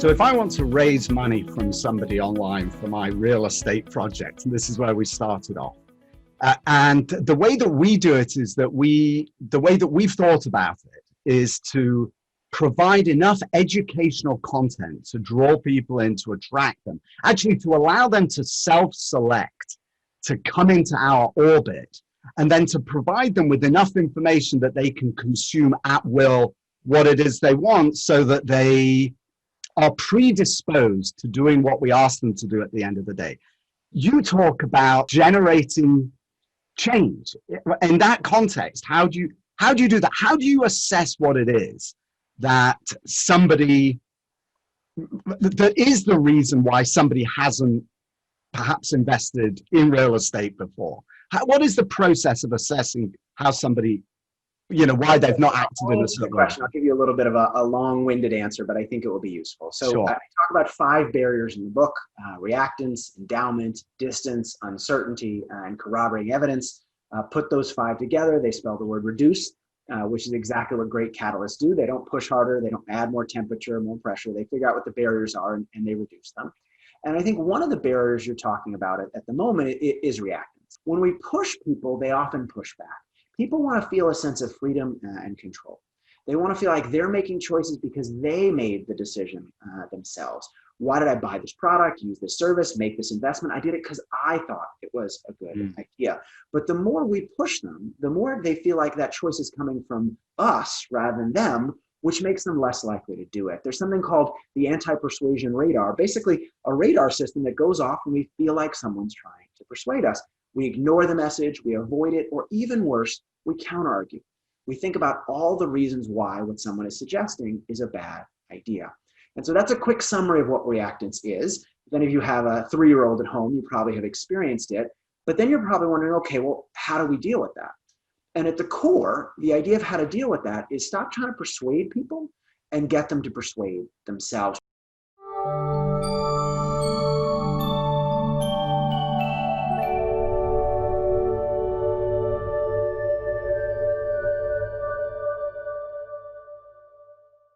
So if I want to raise money from somebody online for my real estate project, and this is where we started off, and the way that we do it is that the way that we've thought about it is to provide enough educational content to draw people in, to attract them, actually to allow them to self-select, to come into our orbit, and then to provide them with enough information that they can consume at will what it is they want, so that they are predisposed to doing what we ask them to do at the end of the day. You talk about generating change. In that context, how do you do that? How do you assess what it is that somebody, that is the reason why somebody hasn't perhaps invested in real estate before? What is the process of assessing how somebody, why they've not acted in a certain way? I'll give you a little bit of a long-winded answer, but I think it will be useful. So sure. I talk about 5 barriers in the book: reactance, endowment, distance, uncertainty, and corroborating evidence. Put those 5 together, they spell the word reduce, which is exactly what great catalysts do. They don't push harder, they don't add more temperature, more pressure. They figure out what the barriers are and they reduce them. And I think one of the barriers you're talking about at the moment is reactance. When we push people, they often push back. People want to feel a sense of freedom and control. They want to feel like they're making choices because they made the decision themselves. Why did I buy this product, use this service, make this investment? I did it because I thought it was a good idea. But the more we push them, the more they feel like that choice is coming from us rather than them, which makes them less likely to do it. There's something called the anti-persuasion radar, basically a radar system that goes off when we feel like someone's trying to persuade us. We ignore the message, we avoid it, or even worse, we counter-argue. We think about all the reasons why what someone is suggesting is a bad idea. And so that's a quick summary of what reactance is. If any of you have a 3-year-old at home, you probably have experienced it. But then you're probably wondering, okay, well, how do we deal with that? And at the core, the idea of how to deal with that is stop trying to persuade people and get them to persuade themselves.